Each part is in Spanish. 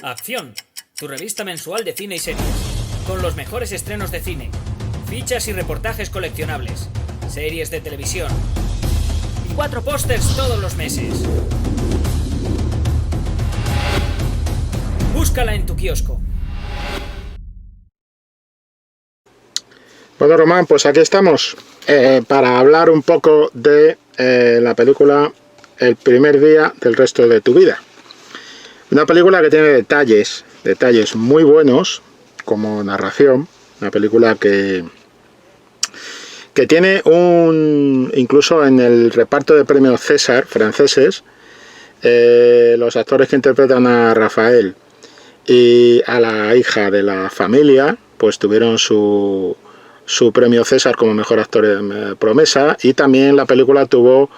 Acción, tu revista mensual de cine y series, con los mejores estrenos de cine, fichas y reportajes coleccionables, series de televisión y 4 pósters todos los meses. Búscala en tu kiosco. Bueno, Román, pues aquí estamos para hablar un poco de la película El primer día del resto de tu vida. Una película que tiene detalles muy buenos como narración. Una película que tiene incluso en el reparto de premios César franceses, los actores que interpretan a Rafael y a la hija de la familia, pues tuvieron su premio César como mejor actor promesa, y también la película tuvo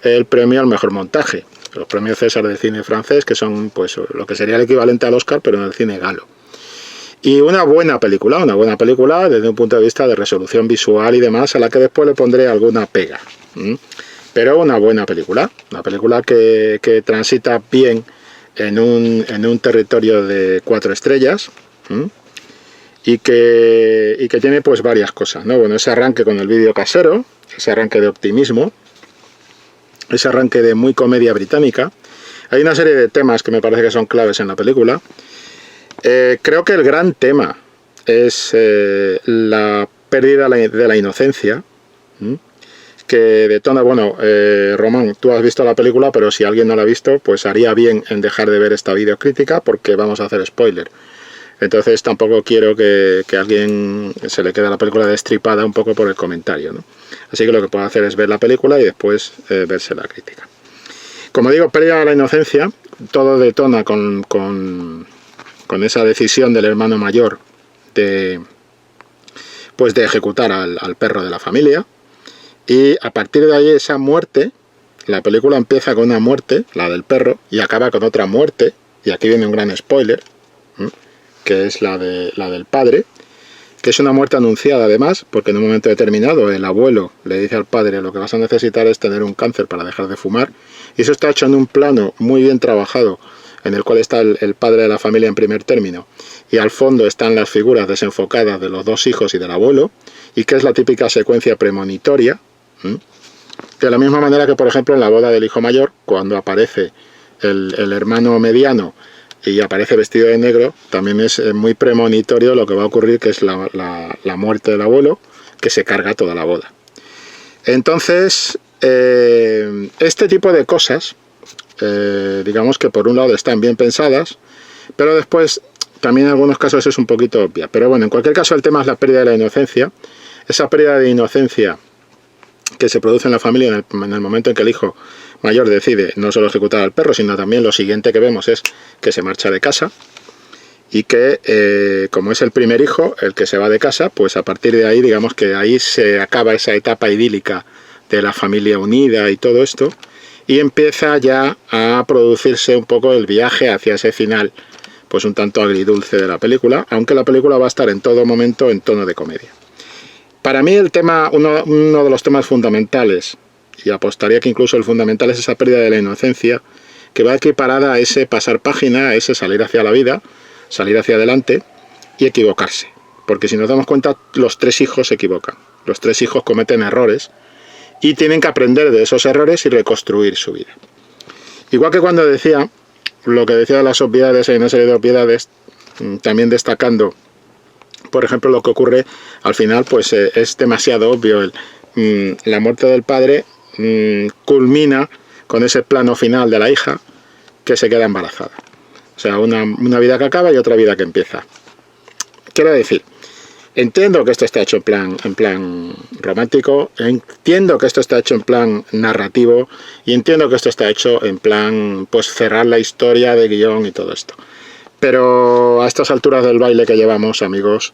el premio al mejor montaje, los premios César del cine francés, que son pues lo que sería el equivalente al Oscar pero en el cine galo. Y una buena película desde un punto de vista de resolución visual y demás, a la que después le pondré alguna pega. Pero una buena película, que transita bien en un territorio de 4 estrellas, y que tiene pues varias cosas, ¿no? Bueno, ese arranque con el vídeo casero, ese arranque de optimismo, ese arranque de muy comedia británica. Hay una serie de temas que me parece que son claves en la película. Creo que el gran tema es la pérdida de la inocencia, que detona, bueno, Román, tú has visto la película, pero si alguien no la ha visto, pues haría bien en dejar de ver esta videocrítica porque vamos a hacer spoiler. Entonces tampoco quiero que a alguien se le quede la película destripada un poco por el comentario, ¿no? Así que lo que puedo hacer es ver la película y después verse la crítica. Como digo, pérdida de la inocencia, todo detona con esa decisión del hermano mayor de ejecutar al perro de la familia, y a partir de ahí esa muerte, la película empieza con una muerte, la del perro, y acaba con otra muerte, y aquí viene un gran spoiler, que es la del padre, que es una muerte anunciada además, porque en un momento determinado el abuelo le dice al padre: lo que vas a necesitar es tener un cáncer para dejar de fumar, y eso está hecho en un plano muy bien trabajado, en el cual está el padre de la familia en primer término, y al fondo están las figuras desenfocadas de los dos hijos y del abuelo, y que es la típica secuencia premonitoria, de la misma manera que, por ejemplo, en la boda del hijo mayor, cuando aparece el hermano mediano y aparece vestido de negro, también es muy premonitorio lo que va a ocurrir, que es la muerte del abuelo, que se carga toda la boda. Entonces, este tipo de cosas, digamos que por un lado están bien pensadas, pero después también en algunos casos es un poquito obvia. Pero bueno, en cualquier caso el tema es la pérdida de la inocencia. Esa pérdida de inocencia que se produce en la familia en el momento en que el hijo mayor decide no solo ejecutar al perro, sino también lo siguiente que vemos es que se marcha de casa, y que como es el primer hijo el que se va de casa, pues a partir de ahí, digamos que ahí se acaba esa etapa idílica de la familia unida y todo esto, y empieza ya a producirse un poco el viaje hacia ese final, pues un tanto agridulce de la película, aunque la película va a estar en todo momento en tono de comedia. Para mí el tema, uno de los temas fundamentales, y apostaría que incluso el fundamental, es esa pérdida de la inocencia, que va equiparada a ese pasar página, a ese salir hacia la vida, salir hacia adelante y equivocarse. Porque si nos damos cuenta, los 3 hijos se equivocan. Los 3 hijos cometen errores y tienen que aprender de esos errores y reconstruir su vida. Igual que cuando decía, lo que decía de las obviedades, hay una serie de obviedades, también destacando, por ejemplo, lo que ocurre al final, pues es demasiado obvio. La muerte del padre culmina con ese plano final de la hija que se queda embarazada. O sea, una vida que acaba y otra vida que empieza. Quiero decir, entiendo que esto está hecho en plan romántico, entiendo que esto está hecho en plan narrativo, y entiendo que esto está hecho en plan pues cerrar la historia de guión y todo esto. Pero a estas alturas del baile que llevamos, amigos,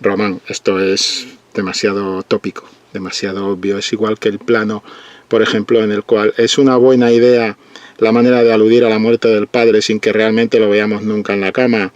Román, esto es demasiado tópico, demasiado obvio. Es igual que el plano, por ejemplo, en el cual es una buena idea la manera de aludir a la muerte del padre sin que realmente lo veamos nunca en la cama,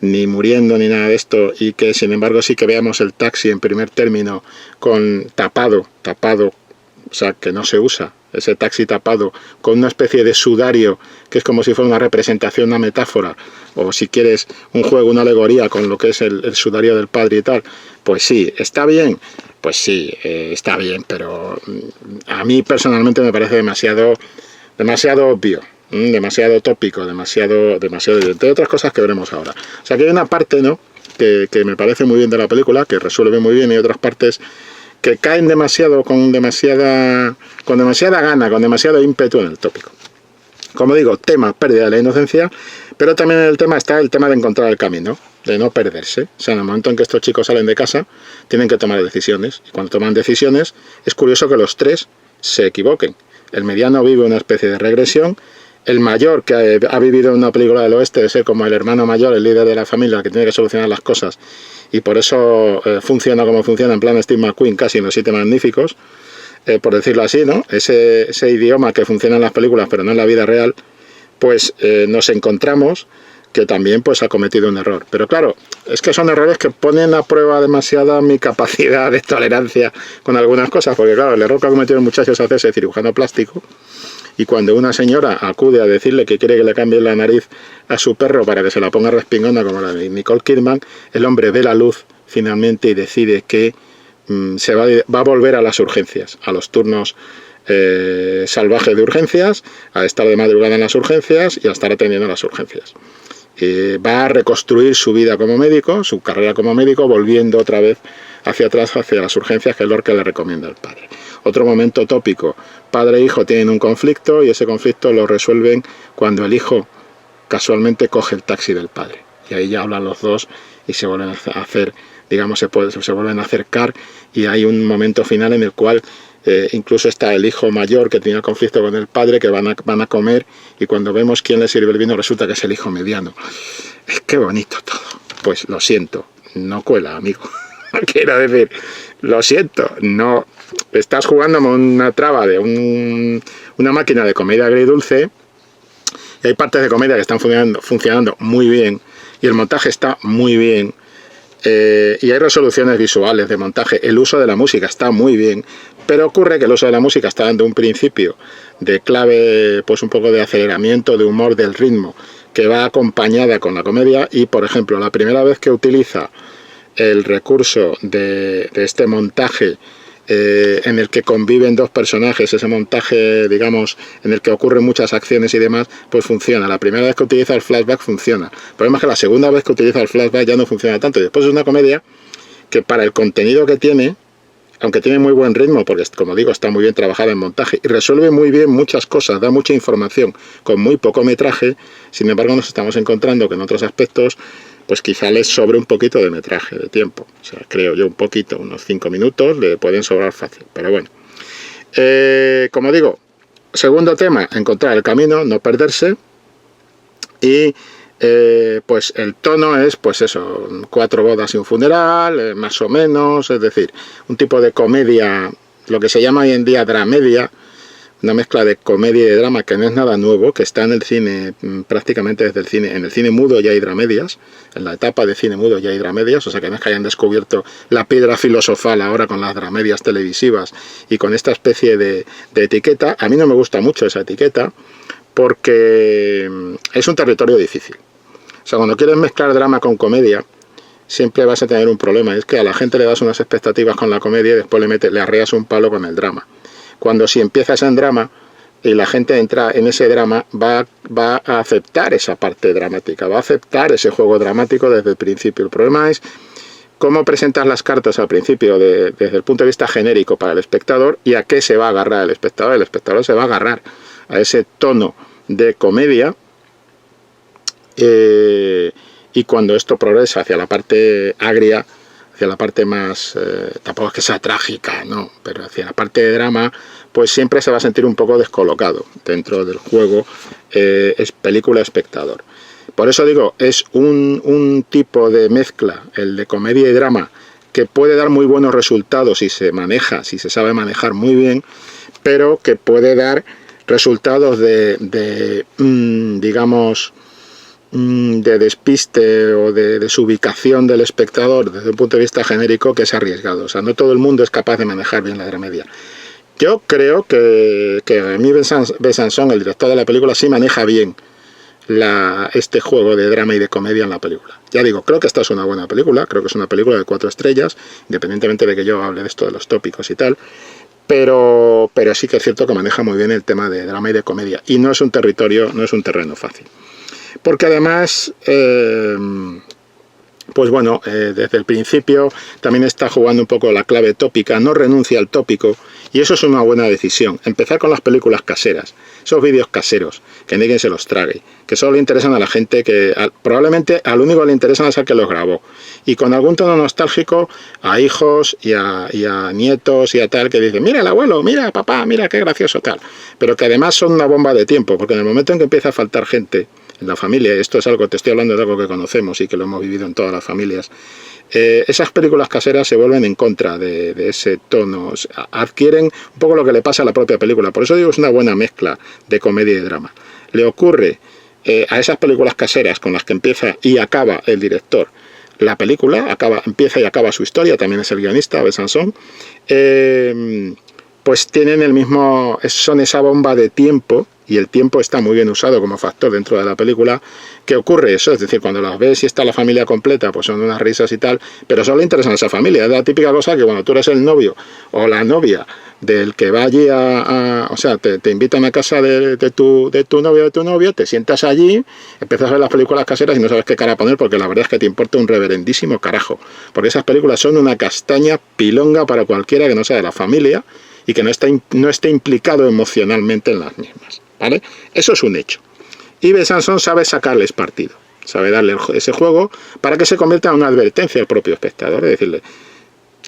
ni muriendo, ni nada de esto, y que sin embargo sí que veamos el taxi en primer término con tapado, o sea, que no se usa ese taxi tapado con una especie de sudario que es como si fuera una representación, una metáfora, o si quieres un juego, una alegoría con lo que es el sudario del padre y tal, pues sí, ¿está bien? Pues sí, está bien, pero a mí personalmente me parece demasiado obvio, demasiado tópico, demasiado, entre otras cosas que veremos ahora. O sea que hay una parte, ¿no?, que me parece muy bien de la película, que resuelve muy bien, y otras partes que caen demasiado, con demasiada gana, con demasiado ímpetu en el tópico. Como digo, tema pérdida de la inocencia, pero también en el tema está el tema de encontrar el camino, de no perderse. O sea, en el momento en que estos chicos salen de casa, tienen que tomar decisiones. Y cuando toman decisiones, es curioso que los tres se equivoquen. El mediano vive una especie de regresión. El mayor, que ha vivido en una película del oeste, de ser como el hermano mayor, el líder de la familia, que tiene que solucionar las cosas, y por eso funciona como funciona, en plan Steve McQueen, casi en Los Siete Magníficos, por decirlo así, ¿no? Ese idioma que funciona en las películas, pero no en la vida real, pues nos encontramos que también pues ha cometido un error. Pero claro, es que son errores que ponen a prueba demasiada mi capacidad de tolerancia con algunas cosas, porque claro, el error que ha cometido el muchacho es hacerse cirujano plástico, y cuando una señora acude a decirle que quiere que le cambie la nariz a su perro para que se la ponga respingona como la de Nicole Kidman, el hombre ve la luz finalmente y decide que se va a volver a las urgencias, a los turnos salvajes de urgencias, a estar de madrugada en las urgencias y a estar atendiendo las urgencias. Va a reconstruir su vida como médico, su carrera como médico, volviendo otra vez hacia atrás, hacia las urgencias, que es lo que le recomienda el padre. Otro momento tópico: padre e hijo tienen un conflicto, y ese conflicto lo resuelven cuando el hijo casualmente coge el taxi del padre. Y ahí ya hablan los dos y se vuelven a hacer, digamos, se vuelven a acercar, y hay un momento final en el cual incluso está el hijo mayor que tenía conflicto con el padre, que van a comer, y cuando vemos quién le sirve el vino resulta que es el hijo mediano. Qué bonito todo. Pues lo siento, no cuela, amigo. Quiero decir, lo siento, no. Estás jugando con una traba de una máquina de comedia agridulce, y hay partes de comedia que están funcionando muy bien, y el montaje está muy bien, y hay resoluciones visuales de montaje. El uso de la música está muy bien, pero ocurre que el uso de la música está dando un principio de clave, pues un poco de aceleramiento, de humor, del ritmo, que va acompañada con la comedia. Y por ejemplo, la primera vez que utiliza el recurso de este montaje en el que conviven dos personajes, ese montaje, digamos, en el que ocurren muchas acciones y demás, pues funciona. La primera vez que utiliza el flashback funciona. El problema es que la segunda vez que utiliza el flashback ya no funciona tanto. Y después es una comedia que, para el contenido que tiene, aunque tiene muy buen ritmo, porque como digo está muy bien trabajada en montaje y resuelve muy bien muchas cosas, da mucha información con muy poco metraje, sin embargo nos estamos encontrando que en otros aspectos pues quizá les sobre un poquito de metraje, de tiempo. O sea, creo yo un poquito, unos 5 minutos le pueden sobrar fácil, pero bueno. Como digo, segundo tema, encontrar el camino, no perderse. Y pues el tono es, pues eso, 4 bodas y un funeral, más o menos, es decir, un tipo de comedia, lo que se llama hoy en día dramedia, una mezcla de comedia y de drama, que no es nada nuevo, que está en el cine prácticamente desde el cine. En el cine mudo ya hay dramedias, en la etapa de cine mudo ya hay dramedias, o sea que no es que hayan descubierto la piedra filosofal ahora con las dramedias televisivas y con esta especie de etiqueta. A mí no me gusta mucho esa etiqueta porque es un territorio difícil. O sea, cuando quieres mezclar drama con comedia, siempre vas a tener un problema, y es que a la gente le das unas expectativas con la comedia y después le arreas un palo con el drama. Cuando si empiezas en drama y la gente entra en ese drama, va a aceptar esa parte dramática, va a aceptar ese juego dramático desde el principio. El problema es cómo presentas las cartas al principio desde el punto de vista genérico para el espectador, y a qué se va a agarrar el espectador. El espectador se va a agarrar a ese tono de comedia, y cuando esto progresa hacia la parte agria, hacia la parte más, tampoco es que sea trágica, no, pero hacia la parte de drama, pues siempre se va a sentir un poco descolocado dentro del juego es película-espectador. Por eso digo, es un tipo de mezcla, el de comedia y drama, que puede dar muy buenos resultados si se maneja, si se sabe manejar muy bien, pero que puede dar resultados digamos, de despiste o de desubicación del espectador desde un punto de vista genérico, que es arriesgado. O sea, no todo el mundo es capaz de manejar bien la dramedia. Yo creo que a mí Besançon, el director de la película, sí maneja bien este juego de drama y de comedia en la película. Ya digo, creo que esta es una buena película, creo que es una película de 4 estrellas, independientemente de que yo hable de esto de los tópicos y tal, pero sí que es cierto que maneja muy bien el tema de drama y de comedia, y no es un terreno fácil. Porque además, pues bueno, desde el principio también está jugando un poco la clave tópica, no renuncia al tópico, y eso es una buena decisión. Empezar con las películas caseras, esos vídeos caseros, que nadie se los trague, que solo le interesan a la gente que probablemente al único que le interesan es al que los grabó, y con algún tono nostálgico a hijos y a nietos y a tal, que dicen, mira el abuelo, mira papá, mira qué gracioso tal, pero que además son una bomba de tiempo, porque en el momento en que empieza a faltar gente en la familia, esto es algo, te estoy hablando de algo que conocemos y que lo hemos vivido en todas las familias, esas películas caseras se vuelven en contra de ese tono, o sea, adquieren un poco lo que le pasa a la propia película. Por eso digo, es una buena mezcla de comedia y drama. Le ocurre a esas películas caseras con las que empieza y acaba el director la película, empieza y acaba su historia, también es el guionista, Besançon, pues tienen son esa bomba de tiempo, y el tiempo está muy bien usado como factor dentro de la película, que ocurre eso, es decir, cuando las ves y está la familia completa, pues son unas risas y tal, pero solo le interesan a esa familia. Es la típica cosa que cuando tú eres el novio o la novia del que va allí o sea, te invitan a casa de tu novio o de tu novio, te sientas allí, empiezas a ver las películas caseras y no sabes qué cara poner, porque la verdad es que te importa un reverendísimo carajo, porque esas películas son una castaña pilonga para cualquiera que no sea de la familia y que no esté implicado emocionalmente en las mismas, ¿vale? Eso es un hecho. Y Besançon sabe sacarles partido, sabe darle ese juego para que se convierta en una advertencia al propio espectador, es decirle,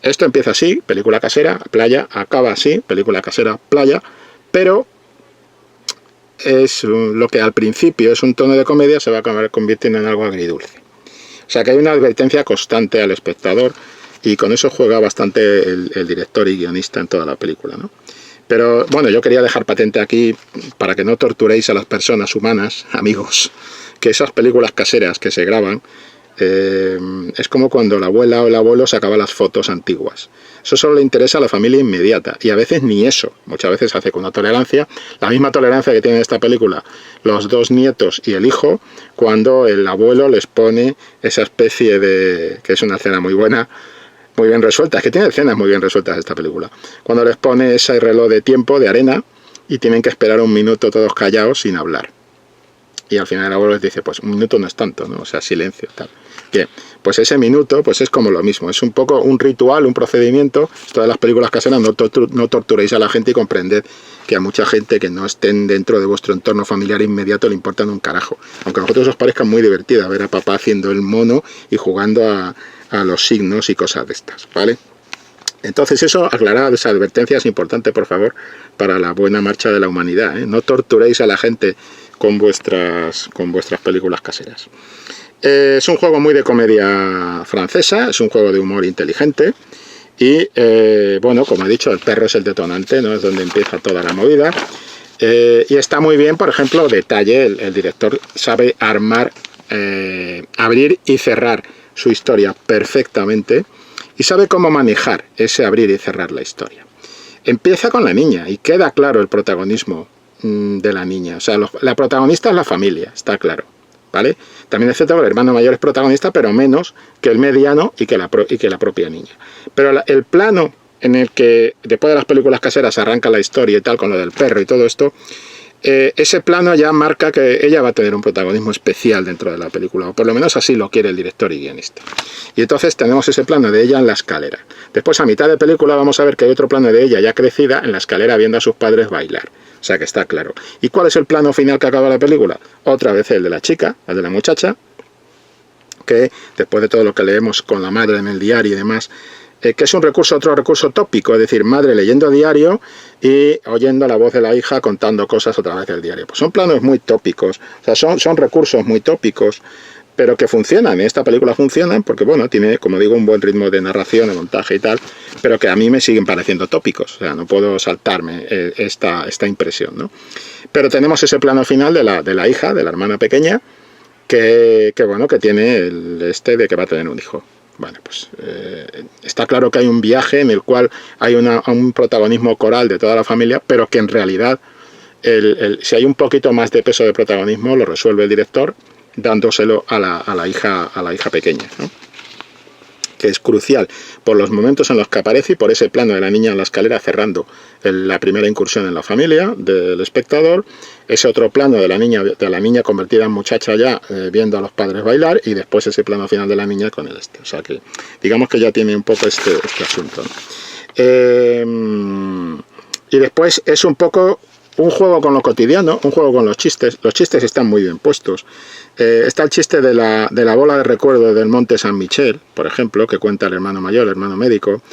esto empieza así, película casera, playa, acaba así, película casera, playa, pero es lo que al principio es un tono de comedia, se va a acabar convirtiendo en algo agridulce. O sea que hay una advertencia constante al espectador, y con eso juega bastante el director y guionista en toda la película, ¿no? Pero bueno, yo quería dejar patente aquí, para que no torturéis a las personas humanas, amigos, que esas películas caseras que se graban, es como cuando la abuela o el abuelo sacaba las fotos antiguas. Eso solo le interesa a la familia inmediata, y a veces ni eso. Muchas veces hace con una tolerancia, la misma tolerancia que tiene esta película los 2 nietos y el hijo, cuando el abuelo les pone esa especie de, que es una escena muy buena, muy bien resuelta, es que tiene escenas muy bien resueltas esta película, cuando les pone ese reloj de tiempo de arena y tienen que esperar 1 minuto todos callados sin hablar, y al final el abuelo les dice, pues 1 minuto no es tanto, ¿no? O sea, silencio, tal. Bien, pues ese minuto pues es como lo mismo, es un poco un ritual, un procedimiento. Todas las películas caseras, no torturéis a la gente, y comprended que a mucha gente que no estén dentro de vuestro entorno familiar inmediato le importan un carajo, aunque a vosotros os parezca muy divertida ver a papá haciendo el mono y jugando a los signos y cosas de estas, ¿vale? Entonces eso, aclarad esa advertencia, es importante, por favor, para la buena marcha de la humanidad, ¿eh? No torturéis a la gente con vuestras películas caseras. Es un juego muy de comedia francesa, es un juego de humor inteligente, y bueno, como he dicho, el perro es el detonante, ¿no? Es donde empieza toda la movida, y está muy bien, por ejemplo, detalle, el director sabe armar, abrir y cerrar su historia perfectamente, y sabe cómo manejar ese abrir y cerrar la historia. Empieza con la niña y queda claro el protagonismo de la niña. O sea, la protagonista es la familia, está claro, ¿vale? También es cierto que el hermano mayor es protagonista, pero menos que el mediano y que la propia niña. Pero el plano en el que después de las películas caseras arranca la historia y tal, con lo del perro y todo esto, ese plano ya marca que ella va a tener un protagonismo especial dentro de la película, o por lo menos así lo quiere el director y guionista. Y entonces tenemos ese plano de ella en la escalera. Después, a mitad de película, vamos a ver que hay otro plano de ella ya crecida en la escalera viendo a sus padres bailar. O sea que está claro. ¿Y cuál es el plano final que acaba la película? Otra vez el de la chica, el de la muchacha, que después de todo lo que leemos con la madre en el diario y demás, que es otro recurso tópico, es decir, madre leyendo diario y oyendo la voz de la hija contando cosas otra vez del diario. Pues son planos muy tópicos, o sea, son recursos muy tópicos, pero que funcionan. En esta película funcionan porque, bueno, tiene, como digo, un buen ritmo de narración, de montaje y tal, pero que a mí me siguen pareciendo tópicos, o sea, no puedo saltarme esta impresión, ¿no? Pero tenemos ese plano final de la hija, de la hermana pequeña, que bueno, que tiene de que va a tener un hijo. Bueno, pues está claro que hay un viaje en el cual hay un protagonismo coral de toda la familia, pero que en realidad si hay un poquito más de peso de protagonismo lo resuelve el director dándoselo a la hija pequeña, ¿no? Que es crucial por los momentos en los que aparece y por ese plano de la niña en la escalera cerrando la primera incursión en la familia del espectador, ese otro plano de la niña convertida en muchacha ya viendo a los padres bailar, y después ese plano final de la niña con el o sea que digamos que ya tiene un poco este asunto, ¿no? Y después es un poco un juego con lo cotidiano, un juego con los chistes están muy bien puestos. Está el chiste de la bola de recuerdo del Monte San Michel, por ejemplo, que cuenta el hermano mayor, el hermano médico.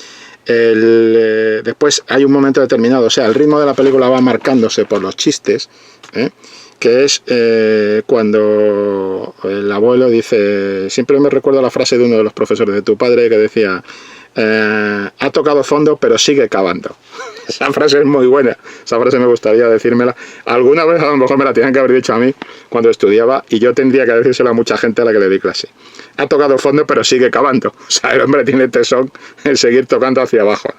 Después hay un momento determinado, o sea, el ritmo de la película va marcándose por los chistes, que es cuando el abuelo dice, siempre me recuerdo la frase de uno de los profesores de tu padre que decía, ha tocado fondo pero sigue cavando. Esa frase es muy buena, esa frase me gustaría decírmela. Alguna vez a lo mejor me la tenían que haber dicho a mí cuando estudiaba, y yo tendría que decírselo a mucha gente a la que le di clase. Ha tocado fondo pero sigue cavando. O sea, el hombre tiene tesón en seguir tocando hacia abajo.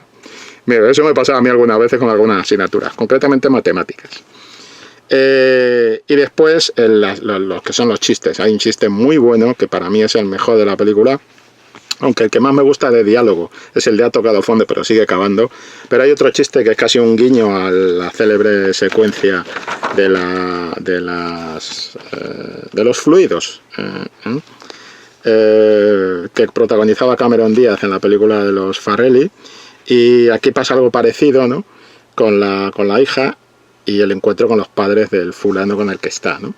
Mira, eso me pasaba a mí algunas veces con algunas asignaturas, concretamente matemáticas. Y después los que son los chistes. Hay un chiste muy bueno que para mí es el mejor de la película, aunque el que más me gusta de diálogo es el de ha tocado fondo pero sigue cavando, pero hay otro chiste que es casi un guiño a la célebre secuencia de los fluidos que protagonizaba Cameron Díaz en la película de los Farrelly, y aquí pasa algo parecido, ¿no? con la hija y el encuentro con los padres del fulano con el que está, ¿no?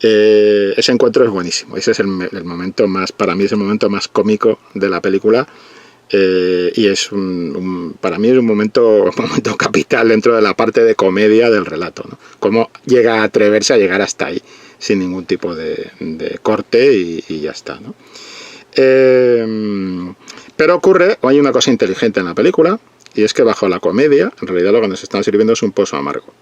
Ese encuentro es buenísimo. Ese es el momento más, para mí es el momento más cómico de la película, y es para mí es un momento capital dentro de la parte de comedia del relato, ¿no? Cómo llega a atreverse a llegar hasta ahí sin ningún tipo de corte y ya está, ¿no? Pero hay una cosa inteligente en la película, y es que bajo la comedia en realidad lo que nos están sirviendo es un pozo amargo.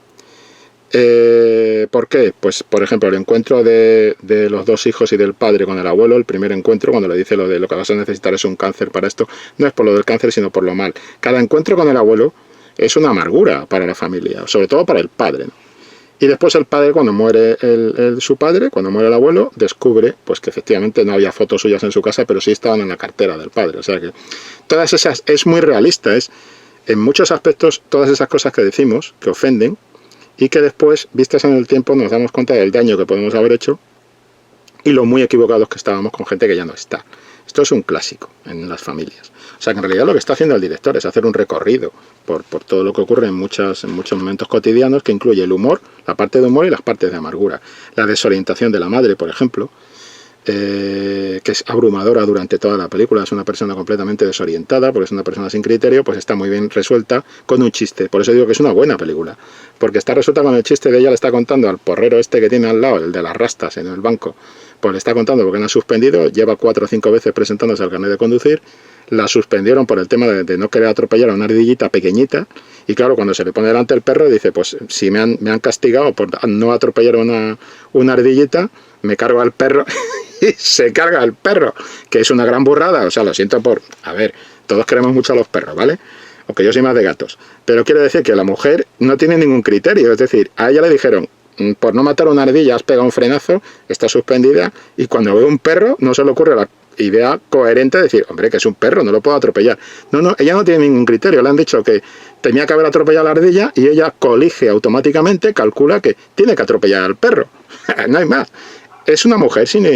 ¿Por qué? Pues por ejemplo el encuentro de los dos hijos y del padre con el abuelo, el primer encuentro, cuando le dice lo de lo que vas a necesitar es un cáncer para esto, no es por lo del cáncer sino por lo mal. Cada encuentro con el abuelo es una amargura para la familia, sobre todo para el padre, ¿no? Y después el padre, cuando muere su padre, cuando muere el abuelo, descubre pues que efectivamente no había fotos suyas en su casa, pero sí estaban en la cartera del padre. O sea que todas esas, es muy realista, es en muchos aspectos todas esas cosas que decimos, que ofenden, y que después, vistas en el tiempo, nos damos cuenta del daño que podemos haber hecho y lo muy equivocados que estábamos con gente que ya no está. Esto es un clásico en las familias. O sea que en realidad lo que está haciendo el director es hacer un recorrido por todo lo que ocurre en muchos momentos cotidianos, que incluye el humor, la parte de humor y las partes de amargura. La desorientación de la madre, por ejemplo, que es abrumadora durante toda la película, es una persona completamente desorientada, porque es una persona sin criterio, pues está muy bien resuelta con un chiste. Por eso digo que es una buena película, porque está resuelta con el chiste de ella le está contando al porrero este que tiene al lado, el de las rastas en el banco, pues le está contando porque la han suspendido, lleva 4 o 5 veces presentándose al carnet de conducir, la suspendieron por el tema de no querer atropellar a una ardillita pequeñita, y claro, cuando se le pone delante el perro dice, pues si me han castigado por no atropellar una ardillita, me cargo al perro y se carga al perro, que es una gran burrada. O sea, lo siento a ver, todos queremos mucho a los perros, ¿vale? Aunque yo soy más de gatos, pero quiero decir que la mujer no tiene ningún criterio, es decir, a ella le dijeron, por no matar a una ardilla has pegado un frenazo, está suspendida, y cuando ve un perro no se le ocurre la idea coherente de decir, hombre, que es un perro, no lo puedo atropellar. No, ella no tiene ningún criterio, le han dicho que tenía que haber atropellado a la ardilla y ella colige automáticamente, calcula que tiene que atropellar al perro. No hay más. Es una mujer sin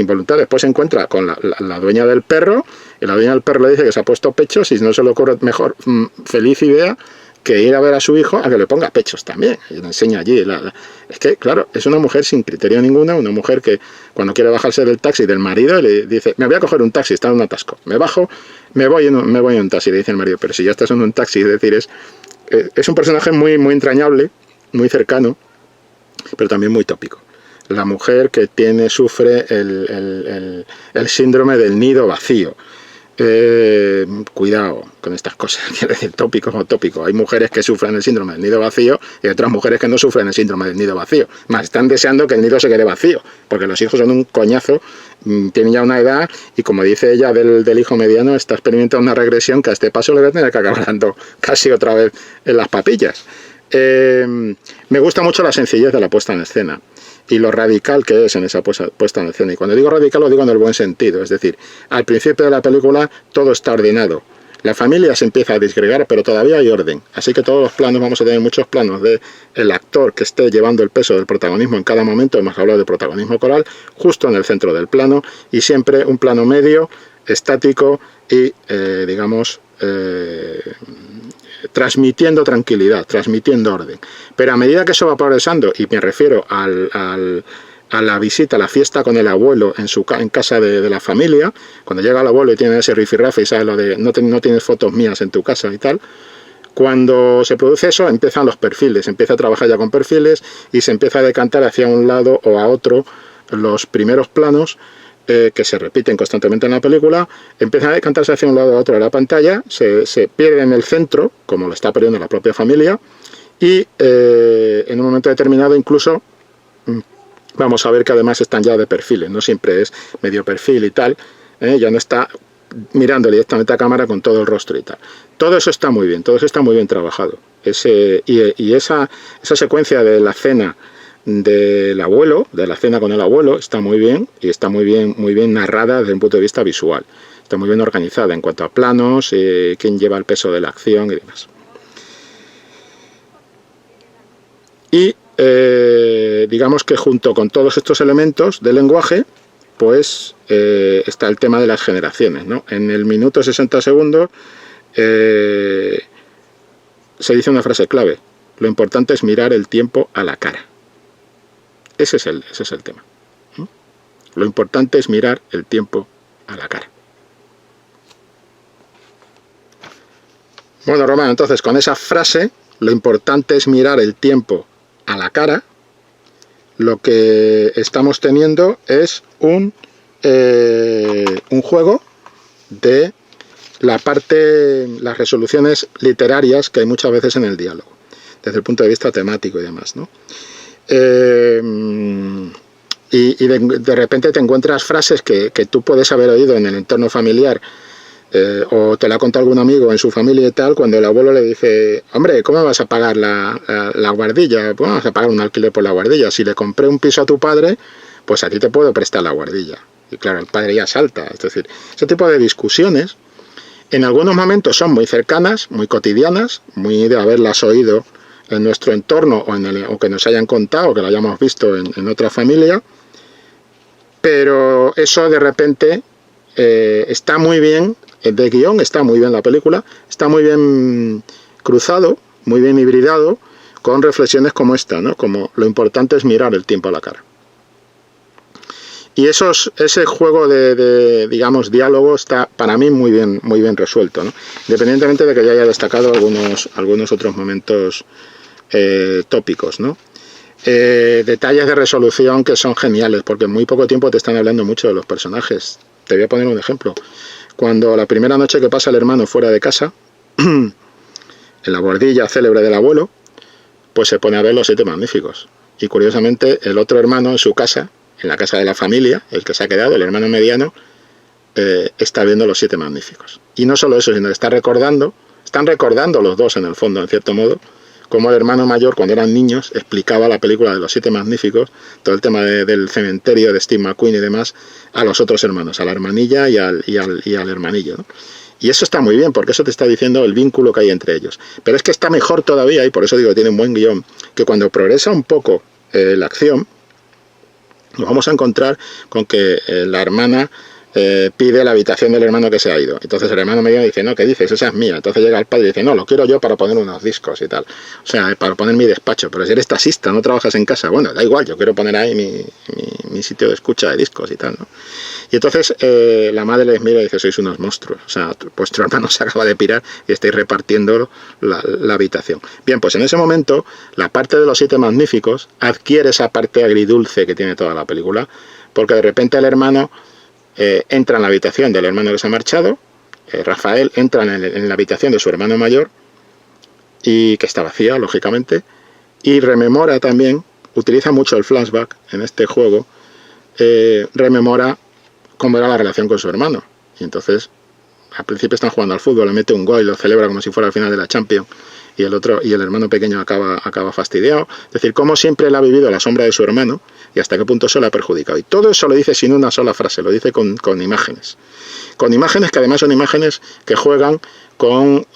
voluntad. Después se encuentra con la dueña del perro, y la dueña del perro le dice que se ha puesto pechos y no se le ocurre mejor feliz idea que ir a ver a su hijo a que le ponga pechos también, y le enseña allí. Es que, claro, es una mujer sin criterio ninguna, una mujer que cuando quiere bajarse del taxi del marido le dice, me voy a coger un taxi, está en un atasco, me bajo, me voy en un taxi, le dice el marido, pero si ya estás en un taxi, es decir, es un personaje muy, muy entrañable, muy cercano, pero también muy tópico. La mujer que sufre el síndrome del nido vacío. Cuidado con estas cosas, quiero decir, tópico o tópico. Hay mujeres que sufren el síndrome del nido vacío y otras mujeres que no sufren el síndrome del nido vacío. Más están deseando que el nido se quede vacío, porque los hijos son un coñazo, tienen ya una edad y, como dice ella del hijo mediano, está experimentando una regresión que a este paso le va a tener que acabar dando casi otra vez en las papillas. Me gusta mucho la sencillez de la puesta en escena y lo radical que es en esa puesta en escena. Y cuando digo radical lo digo en el buen sentido, es decir, al principio de la película todo está ordenado. La familia se empieza a disgregar, pero todavía hay orden. Así que todos los planos, vamos a tener muchos planos de el actor que esté llevando el peso del protagonismo en cada momento. Hemos hablado de protagonismo coral, justo en el centro del plano, y siempre un plano medio, estático y, transmitiendo tranquilidad, transmitiendo orden. Pero a medida que eso va progresando, y me refiero a la visita, a la fiesta con el abuelo en casa de la familia, cuando llega el abuelo y tiene ese rifirrafe y sabe lo de no tienes fotos mías en tu casa y tal, cuando se produce eso empiezan los perfiles, empieza a trabajar ya con perfiles y se empieza a decantar hacia un lado o a otro los primeros planos que se repiten constantemente en la película, empiezan a decantarse hacia un lado o a otro de la pantalla, se pierde en el centro, como lo está perdiendo la propia familia, y en un momento determinado incluso vamos a ver que además están ya de perfiles, no siempre es medio perfil y tal, ya no está mirando directamente a cámara con todo el rostro y tal. Todo eso está muy bien, todo eso está muy bien trabajado. Esa secuencia de la cena del abuelo, de la cena con el abuelo, está muy bien y está muy bien narrada desde un punto de vista visual. Está muy bien organizada en cuanto a planos, quién lleva el peso de la acción y demás. Y digamos que junto con todos estos elementos del lenguaje, pues está el tema de las generaciones, ¿no? En el minuto 60 segundos se dice una frase clave: lo importante es mirar el tiempo a la cara. Ese es el tema. Lo importante es mirar el tiempo a la cara. Bueno, Román, entonces con esa frase, lo importante es mirar el tiempo a la cara, lo que estamos teniendo es un juego de las resoluciones literarias que hay muchas veces en el diálogo, desde el punto de vista temático y demás, ¿no? Y de repente te encuentras frases que tú puedes haber oído en el entorno familiar, o te la ha contado algún amigo en su familia y tal, cuando el abuelo le dice: hombre, ¿cómo vas a pagar la guardilla? ¿Cómo vas a pagar un alquiler por la guardilla? Si le compré un piso a tu padre, pues a ti te puedo prestar la guardilla. Y claro, el padre ya salta. Es decir, ese tipo de discusiones en algunos momentos son muy cercanas, muy cotidianas, muy de haberlas oído en nuestro entorno o que nos hayan contado o que lo hayamos visto en otra familia, pero eso de repente está muy bien, de guión está muy bien la película, está muy bien cruzado, muy bien hibridado con reflexiones como esta, ¿no? Como lo importante es mirar el tiempo a la cara. Y ese juego de digamos, diálogo está para mí muy bien resuelto, ¿no? Independientemente de que yo haya destacado algunos otros momentos tópicos, ¿no? Detalles de resolución que son geniales, porque en muy poco tiempo te están hablando mucho de los personajes. Te voy a poner un ejemplo. Cuando la primera noche que pasa el hermano fuera de casa, en la guardilla célebre del abuelo, pues se pone a ver Los Siete Magníficos. Y curiosamente el otro hermano en su casa, en la casa de la familia, el que se ha quedado, el hermano mediano, está viendo Los Siete Magníficos. Y no solo eso, sino que están recordando los dos en el fondo, en cierto modo, como el hermano mayor, cuando eran niños, explicaba la película de Los Siete Magníficos, todo el tema del cementerio de Steve McQueen y demás, a los otros hermanos, a la hermanilla y al hermanillo, ¿no? Y eso está muy bien, porque eso te está diciendo el vínculo que hay entre ellos. Pero es que está mejor todavía, y por eso digo que tiene un buen guión, que cuando progresa un poco la acción, nos vamos a encontrar con que la hermana pide la habitación del hermano que se ha ido. Entonces el hermano mediano dice: no, ¿qué dices? Esa es mía. Entonces llega el padre y dice: no, lo quiero yo para poner unos discos y tal. O sea, para poner mi despacho. Pero si eres taxista, no trabajas en casa, bueno, da igual, yo quiero poner ahí mi sitio de escucha de discos y tal, ¿no? Y entonces la madre les mira y dice: sois unos monstruos. O sea, vuestro hermano se acaba de pirar y estáis repartiendo la habitación. Bien, pues en ese momento la parte de Los Siete Magníficos adquiere esa parte agridulce que tiene toda la película, porque de repente el hermano entra en la habitación del hermano que se ha marchado, Rafael entra en la habitación de su hermano mayor, y que está vacía, lógicamente, y rememora también, utiliza mucho el flashback en este juego, rememora cómo era la relación con su hermano. Y entonces, al principio están jugando al fútbol, le mete un gol y lo celebra como si fuera el final de la Champions, y el hermano pequeño acaba fastidiado. Es decir, cómo siempre él ha vivido a la sombra de su hermano y hasta qué punto eso le ha perjudicado. Y todo eso lo dice sin una sola frase, lo dice con imágenes. Con imágenes que además son imágenes que juegan con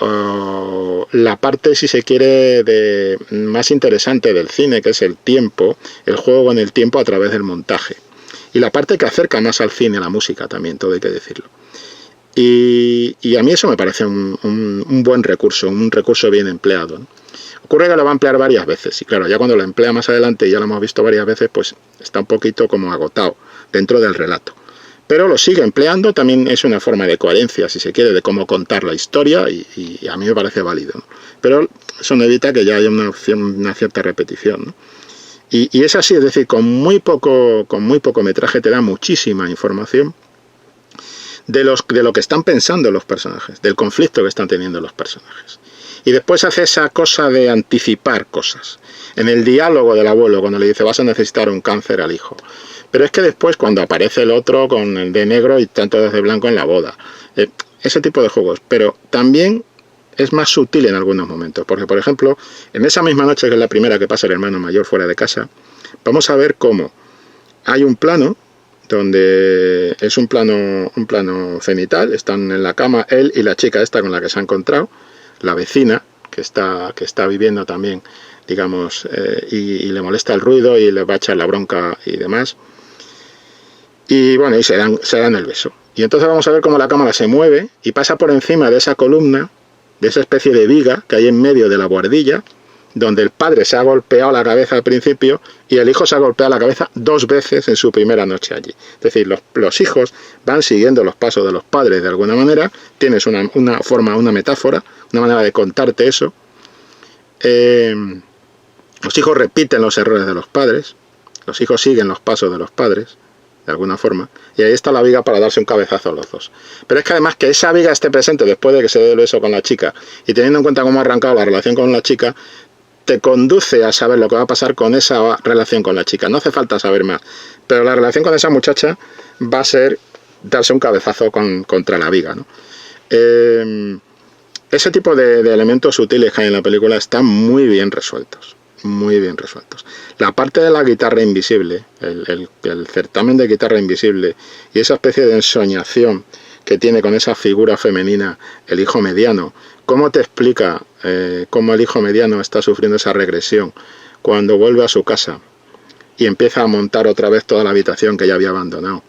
la parte, si se quiere, más interesante del cine, que es el tiempo, el juego en el tiempo a través del montaje. Y la parte que acerca más al cine, la música también, todo hay que decirlo. Y a mí eso me parece un buen recurso, un recurso bien empleado, ¿no? Ocurre que lo va a emplear varias veces, y claro, ya cuando lo emplea más adelante, y ya lo hemos visto varias veces, pues está un poquito como agotado dentro del relato. Pero lo sigue empleando, también es una forma de coherencia, si se quiere, de cómo contar la historia, y a mí me parece válido, ¿no? Pero eso no evita que ya haya una cierta repetición, ¿no? Y es así, es decir, con muy poco metraje te da muchísima información de lo que están pensando los personajes, del conflicto que están teniendo los personajes. Y después hace esa cosa de anticipar cosas. En el diálogo del abuelo, cuando le dice vas a necesitar un cáncer al hijo. Pero es que después cuando aparece el otro con el de negro y están todos de blanco en la boda. Ese tipo de juegos. Pero también es más sutil en algunos momentos. Porque, por ejemplo, en esa misma noche, que es la primera que pasa el hermano mayor fuera de casa, vamos a ver cómo hay un plano donde es un plano cenital, están en la cama él y la chica esta con la que se ha encontrado, la vecina que está viviendo también, digamos, y le molesta el ruido y le va a echar la bronca y demás, y bueno, y se dan el beso. Y entonces vamos a ver cómo la cámara se mueve y pasa por encima de esa columna, de esa especie de viga que hay en medio de la buhardilla, donde el padre se ha golpeado la cabeza al principio y el hijo se ha golpeado la cabeza 2 veces en su primera noche allí. Es decir, los hijos van siguiendo los pasos de los padres de alguna manera. Tienes una forma, una metáfora, una manera de contarte eso. Los hijos repiten los errores de los padres, los hijos siguen los pasos de los padres, de alguna forma, y ahí está la viga para darse un cabezazo a los dos. Pero es que además que esa viga esté presente después de que se dé el beso con la chica, y teniendo en cuenta cómo ha arrancado la relación con la chica, te conduce a saber lo que va a pasar con esa relación con la chica. No hace falta saber más. Pero la relación con esa muchacha va a ser darse un cabezazo contra la viga, ¿no? Ese tipo de elementos sutiles que hay en la película están muy bien resueltos. Muy bien resueltos. La parte de la guitarra invisible, el certamen de guitarra invisible y esa especie de ensoñación que tiene con esa figura femenina, el hijo mediano. ¿Cómo te explica cómo el hijo mediano está sufriendo esa regresión cuando vuelve a su casa y empieza a montar otra vez toda la habitación que ya había abandonado?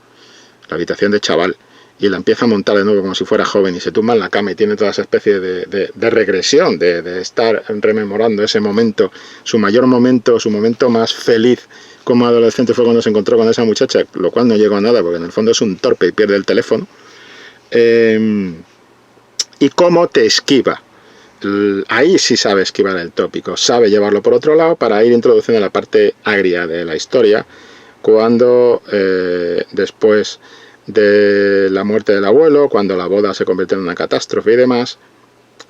La habitación de chaval. Y la empieza a montar de nuevo como si fuera joven y se tumba en la cama y tiene toda esa especie de regresión, de estar rememorando ese momento, su mayor momento, su momento más feliz como adolescente fue cuando se encontró con esa muchacha, lo cual no llegó a nada porque en el fondo es un torpe y pierde el teléfono. Y cómo te esquiva. Ahí sí sabe esquivar el tópico, sabe llevarlo por otro lado para ir introduciendo la parte agria de la historia, cuando después de la muerte del abuelo, cuando la boda se convierte en una catástrofe y demás,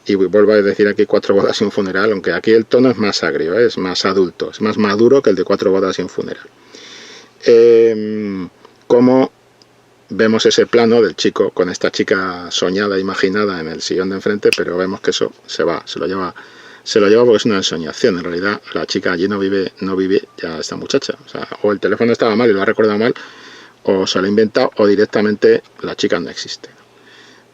y vuelvo a decir aquí 4 bodas y un funeral, aunque aquí el tono es más agrio, es más adulto, es más maduro que el de 4 bodas y un funeral. Como vemos ese plano del chico con esta chica soñada, imaginada en el sillón de enfrente, pero vemos que eso se lo lleva porque es una ensoñación. En realidad la chica allí no vive ya esta muchacha, o sea, o el teléfono estaba mal y lo ha recordado mal, o se lo ha inventado, o directamente la chica no existe.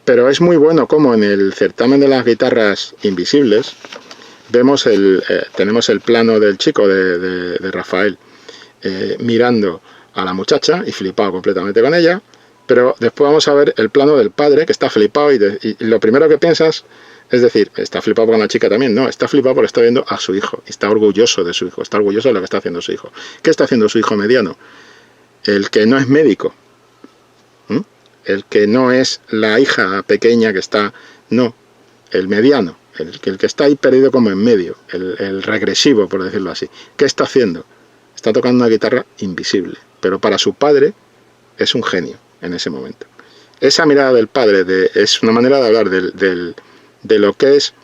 Pero es muy bueno como en el certamen de las guitarras invisibles vemos tenemos el plano del chico de Rafael mirando a la muchacha y flipado completamente con ella, pero después vamos a ver el plano del padre que está flipado y lo primero que piensas es decir, está flipado con la chica también, no, está flipado porque está viendo a su hijo, está orgulloso de su hijo, está orgulloso de lo que está haciendo su hijo. ¿Qué está haciendo su hijo mediano? El que no es médico, el que no es la hija pequeña que está, no, el mediano, el que está ahí perdido como en medio, el regresivo, por decirlo así. ¿Qué está haciendo? Está tocando una guitarra invisible, pero para su padre es un genio en ese momento. esa mirada del padre es una manera de hablar de lo que es,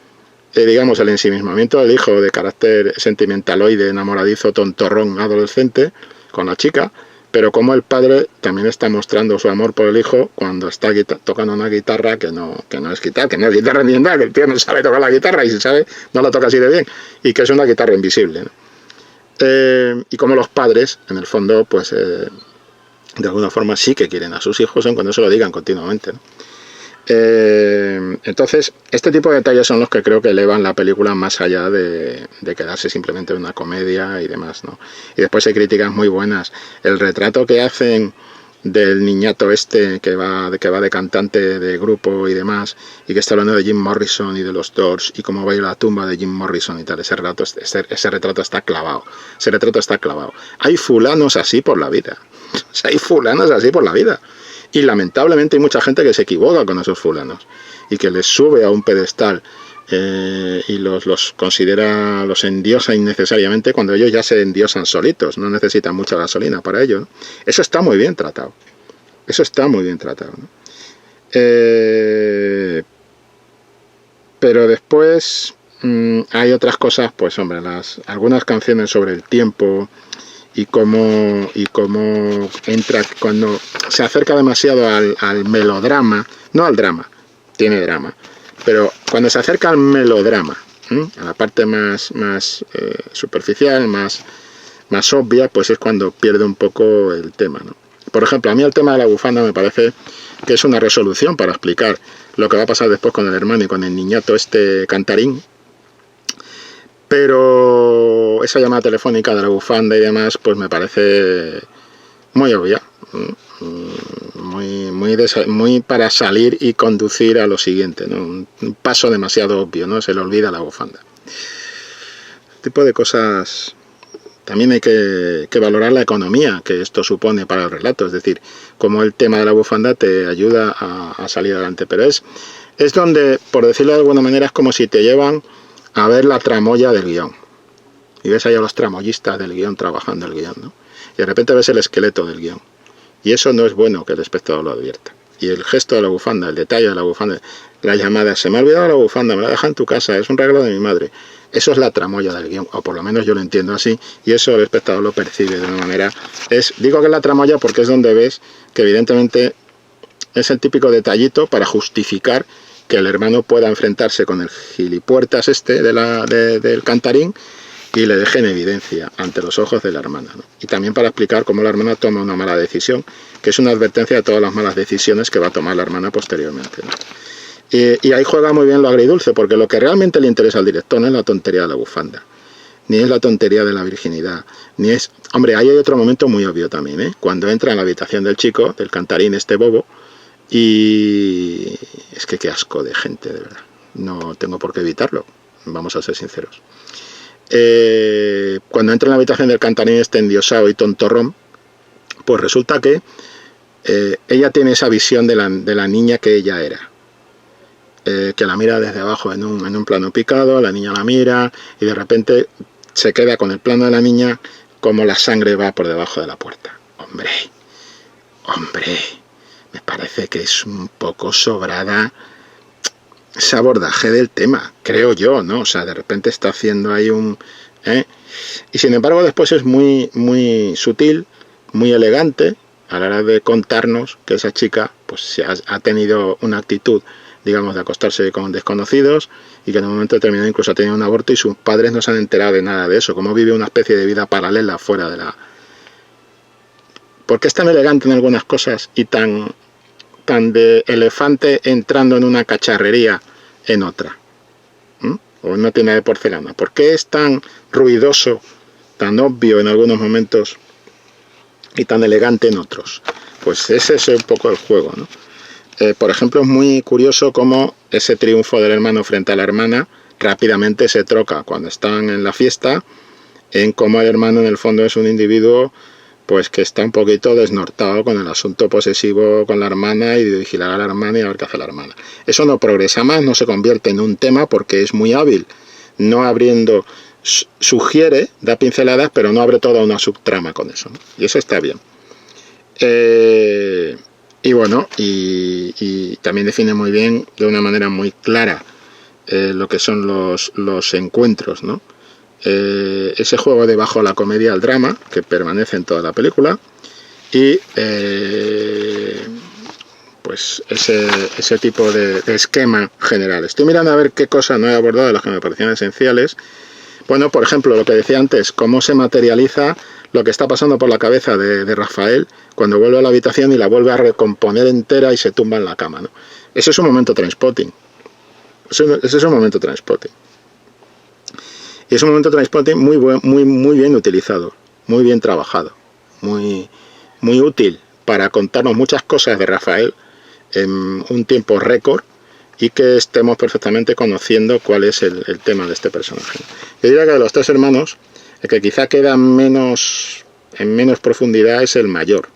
digamos, el ensimismamiento del hijo de carácter sentimentaloide, enamoradizo, tontorrón, adolescente, con la chica, pero como el padre también está mostrando su amor por el hijo cuando está tocando una guitarra que no es guitarra ni nada, que el tío no sabe tocar la guitarra y si sabe, no la toca así de bien, y que es una guitarra invisible, ¿no? Y como los padres, en el fondo, pues de alguna forma sí que quieren a sus hijos, aunque no se lo digan continuamente, ¿no? Entonces, este tipo de detalles son los que creo que elevan la película más allá de quedarse simplemente en una comedia y demás, ¿no? Y después hay críticas muy buenas. El retrato que hacen del niñato este que va de cantante de grupo y demás, y que está hablando de Jim Morrison y de los Doors y cómo va a ir a la tumba de Jim Morrison y tal, ese retrato está clavado. Ese retrato está clavado. Hay fulanos así por la vida. O sea, hay fulanos así por la vida. Y lamentablemente hay mucha gente que se equivoca con esos fulanos y que les sube a un pedestal y los considera, los endiosa innecesariamente cuando ellos ya se endiosan solitos, no necesitan mucha gasolina para ello, ¿no? Eso está muy bien tratado. Eso está muy bien tratado, ¿no? Pero después hay otras cosas, pues hombre, algunas canciones sobre el tiempo y cómo entra cuando se acerca demasiado al melodrama, no al drama, tiene drama, pero cuando se acerca al melodrama, a la parte más superficial, más obvia, pues es cuando pierde un poco el tema, ¿no? Por ejemplo, a mí el tema de la bufanda me parece que es una resolución para explicar lo que va a pasar después con el hermano y con el niñato este cantarín. Pero esa llamada telefónica de la bufanda y demás, pues me parece muy obvia, muy para salir y conducir a lo siguiente, ¿no? Un paso demasiado obvio, ¿no? Se le olvida la bufanda. Este tipo de cosas. También hay que valorar la economía que esto supone para el relato, es decir, cómo el tema de la bufanda te ayuda a salir adelante. Pero es donde, por decirlo de alguna manera, es como si te llevan a ver la tramoya del guión. Y ves ahí a los tramoyistas del guión trabajando el guión, ¿no? Y de repente ves el esqueleto del guión. Y eso no es bueno que el espectador lo advierta. Y el gesto de la bufanda, el detalle de la bufanda, la llamada, se me ha olvidado la bufanda, me la deja en tu casa, es un regalo de mi madre. Eso es la tramoya del guión, o por lo menos yo lo entiendo así, y eso el espectador lo percibe de una manera. Digo que es la tramoya porque es donde ves que evidentemente es el típico detallito para justificar que el hermano pueda enfrentarse con el gilipuertas del cantarín y le deje en evidencia ante los ojos de la hermana, ¿no? Y también para explicar cómo la hermana toma una mala decisión, que es una advertencia de todas las malas decisiones que va a tomar la hermana posteriormente, ¿no? Y ahí juega muy bien lo agridulce, porque lo que realmente le interesa al director no es la tontería de la bufanda, ni es la tontería de la virginidad, ni es... Hombre, ahí hay otro momento muy obvio también, ¿eh? Cuando entra en la habitación del chico, del cantarín este bobo, y es que qué asco de gente, de verdad. No tengo por qué evitarlo, vamos a ser sinceros. Cuando entra en la habitación del cantarín este endiosado y tontorrón, pues resulta que ella tiene esa visión de la niña que ella era. Que la mira desde abajo en un plano picado, la niña la mira y de repente se queda con el plano de la niña como la sangre va por debajo de la puerta. Hombre, me parece que es un poco sobrada ese abordaje del tema, creo yo, ¿no? O sea, de repente está haciendo ahí y sin embargo después es muy, muy sutil, muy elegante a la hora de contarnos que esa chica pues ha tenido una actitud, digamos, de acostarse con desconocidos y que en un momento determinado incluso ha tenido un aborto y sus padres no se han enterado de nada de eso, como vive una especie de vida paralela fuera de la... ¿Por qué es tan elegante en algunas cosas y tan de elefante entrando en una cacharrería en otra? O en una tienda de porcelana. ¿Por qué es tan ruidoso, tan obvio en algunos momentos y tan elegante en otros? Pues ese es un poco el juego, ¿no? Por ejemplo, es muy curioso cómo ese triunfo del hermano frente a la hermana rápidamente se troca cuando están en la fiesta, en cómo el hermano en el fondo es un individuo pues que está un poquito desnortado con el asunto posesivo con la hermana y de vigilar a la hermana y a ver qué hace la hermana. Eso no progresa más, no se convierte en un tema porque es muy hábil, no abriendo, sugiere, da pinceladas, pero no abre toda una subtrama con eso, ¿no? Y eso está bien. Y Y bueno, y también define muy bien, de una manera muy clara, lo que son los encuentros, ¿no? Ese juego de bajo la comedia al drama, que permanece en toda la película, y pues ese tipo de esquema general. Estoy mirando a ver qué cosas no he abordado de las que me parecían esenciales. Bueno, por ejemplo, lo que decía antes, cómo se materializa lo que está pasando por la cabeza de Rafael cuando vuelve a la habitación y la vuelve a recomponer entera y se tumba en la cama, ¿no? Ese es un momento Trainspotting. Ese es un momento Trainspotting. Y es un momento Trainspotting muy bien utilizado, muy bien trabajado, muy útil para contarnos muchas cosas de Rafael en un tiempo récord y que estemos perfectamente conociendo cuál es el tema de este personaje. Yo diría que de los tres hermanos, el que quizá queda en menos profundidad es el mayor,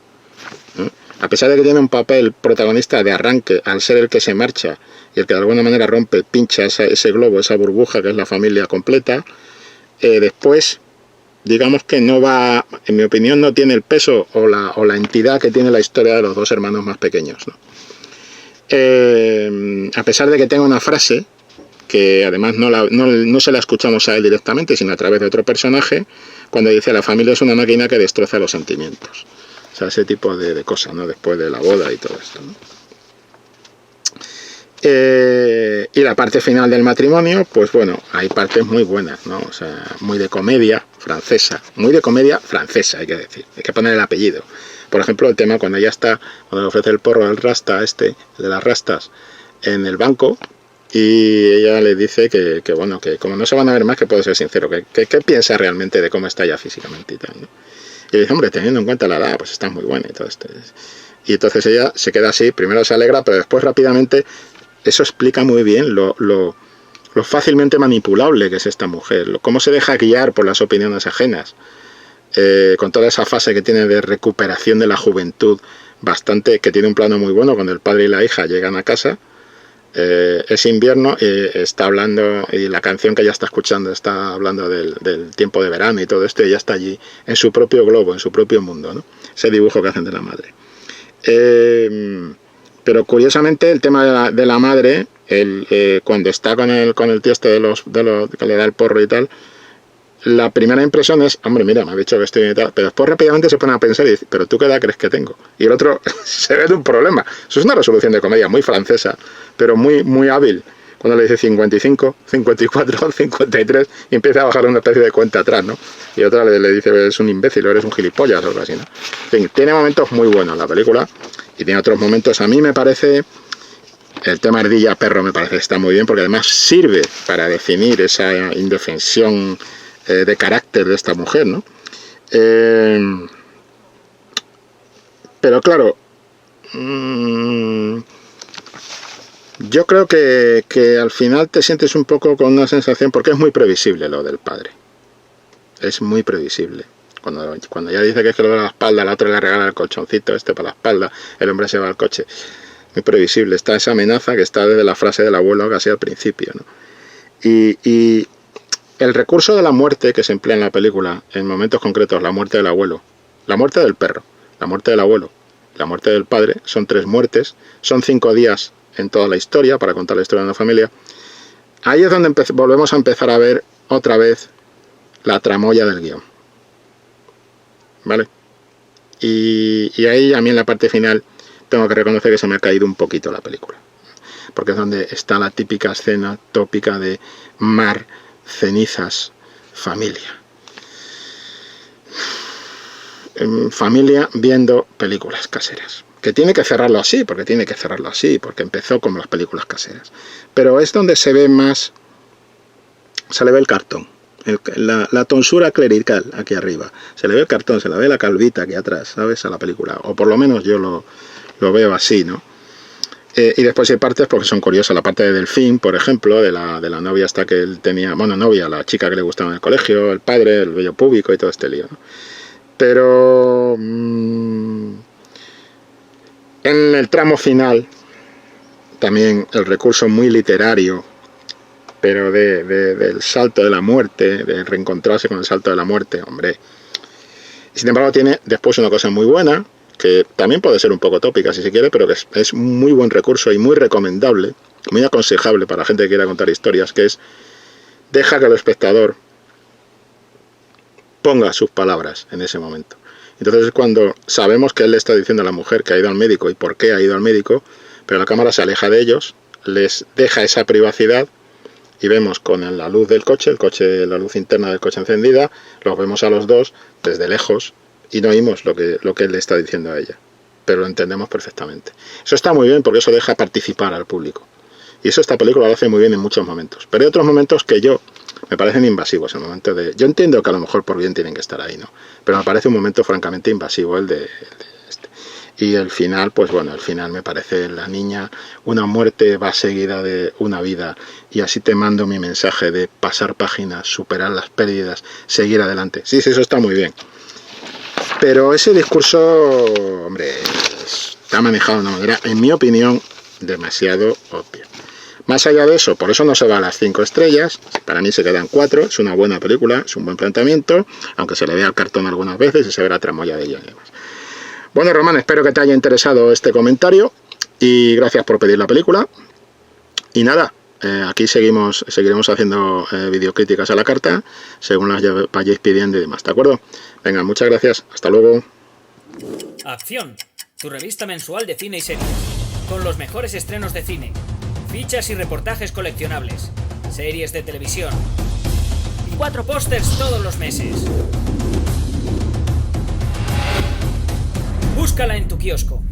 ¿no? A pesar de que tiene un papel protagonista de arranque, al ser el que se marcha y el que de alguna manera pincha ese globo, esa burbuja que es la familia completa, después, digamos que no va, en mi opinión, no tiene el peso o la entidad que tiene la historia de los dos hermanos más pequeños, ¿no? A pesar de que tenga una frase que además no se la escuchamos a él directamente, sino a través de otro personaje, cuando dice: la familia es una máquina que destroza los sentimientos. O sea, ese tipo de cosas, ¿no? Después de la boda y todo esto, ¿no? Y la parte final del matrimonio, pues bueno, hay partes muy buenas, ¿no? O sea, muy de comedia francesa, hay que decir, hay que poner el apellido. Por ejemplo, el tema cuando le ofrece el porro al rasta el de las rastas, en el banco, y ella le dice que bueno, que como no se van a ver más, que puede ser sincero, que piensa realmente de cómo está ella físicamente y tal, ¿no? Y le dice: hombre, teniendo en cuenta la edad, pues está muy buena y todo esto. Y entonces ella se queda así, primero se alegra, pero después rápidamente, eso explica muy bien lo fácilmente manipulable que es esta mujer, cómo se deja guiar por las opiniones ajenas, con toda esa fase que tiene de recuperación de la juventud, que tiene un plano muy bueno cuando el padre y la hija llegan a casa. Es invierno y está hablando, y la canción que ella está escuchando está hablando del tiempo de verano y todo esto, y ella está allí en su propio globo, en su propio mundo, ¿no? Ese dibujo que hacen de la madre. Pero curiosamente el tema de la madre, cuando está con el tío este que le da el porro y tal, la primera impresión es: hombre, mira, me ha dicho que estoy y tal, pero después rápidamente se pone a pensar y dice: pero ¿tú qué edad crees que tengo? Y el otro se ve de un problema. Eso es una resolución de comedia muy francesa, pero muy hábil. Cuando le dice 55, 54, 53, y empieza a bajar una especie de cuenta atrás, ¿no? Y otra le dice: eres un imbécil o eres un gilipollas o algo así, ¿no? En fin, tiene momentos muy buenos la película, y tiene otros momentos, a mí me parece, el tema ardilla perro me parece que está muy bien, porque además sirve para definir esa indefensión de carácter de esta mujer, ¿no? Pero claro, yo creo que al final te sientes un poco con una sensación, porque es muy previsible lo del padre. Es muy previsible. Cuando ya dice que es que lo de la espalda, la otra le regala el colchoncito para la espalda, el hombre se va al coche. Muy previsible. Está esa amenaza que está desde la frase del abuelo casi al principio, ¿no? Y el recurso de la muerte que se emplea en la película, en momentos concretos, la muerte del abuelo, la muerte del perro, la muerte del abuelo, la muerte del padre, son 3 muertes, son 5 días en toda la historia para contar la historia de una familia. Ahí es donde volvemos a empezar a ver otra vez la tramoya del guión, ¿vale? Y ahí a mí en la parte final tengo que reconocer que se me ha caído un poquito la película, porque es donde está la típica escena tópica de mar, cenizas, familia. Familia viendo películas caseras. Que tiene que cerrarlo así, porque empezó como las películas caseras. Pero es donde se ve más, se le ve el cartón, la tonsura clerical aquí arriba. Se le ve el cartón, se le ve la calvita aquí atrás, ¿sabes? A la película. O por lo menos yo lo veo así, ¿no? Y después hay partes porque son curiosas, la parte de Delfín, por ejemplo, de la novia hasta que él tenía, bueno, novia, la chica que le gustaba en el colegio, el padre, el vello público y todo este lío, ¿no? Pero en el tramo final también el recurso muy literario, pero del salto de la muerte, de reencontrarse con el salto de la muerte, hombre. Sin embargo tiene después una cosa muy buena, que también puede ser un poco tópica si se quiere, pero que es un muy buen recurso y muy recomendable, muy aconsejable para la gente que quiera contar historias, que es: deja que el espectador ponga sus palabras en ese momento. Entonces es cuando sabemos que él le está diciendo a la mujer que ha ido al médico y por qué ha ido al médico, pero la cámara se aleja de ellos, les deja esa privacidad y vemos con la luz del coche, la luz interna del coche encendida, los vemos a los dos desde lejos y no oímos lo que él le está diciendo a ella, pero lo entendemos perfectamente. Eso está muy bien porque eso deja participar al público. Y eso esta película lo hace muy bien en muchos momentos. Pero hay otros momentos que me parecen invasivos. El momento yo entiendo que a lo mejor por bien tienen que estar ahí, ¿no? Pero me parece un momento francamente invasivo el de este. Y el final, pues bueno, el final me parece la niña, una muerte va seguida de una vida. Y así te mando mi mensaje de pasar páginas, superar las pérdidas, seguir adelante. Sí, eso está muy bien. Pero ese discurso, hombre, está manejado de una manera, en mi opinión, demasiado obvia. Más allá de eso, por eso no se va a las 5 estrellas, para mí se quedan 4, es una buena película, es un buen planteamiento, aunque se le vea el cartón algunas veces y se ve la tramoya de ella y demás. Bueno, Román, espero que te haya interesado este comentario y gracias por pedir la película. Y nada, aquí seguiremos haciendo videocríticas a la carta, según las vayáis pidiendo y demás, ¿de acuerdo? Venga, muchas gracias, hasta luego. Acción, tu revista mensual de cine y series, con los mejores estrenos de cine, fichas y reportajes coleccionables, series de televisión y 4 pósters todos los meses. Búscala en tu kiosco.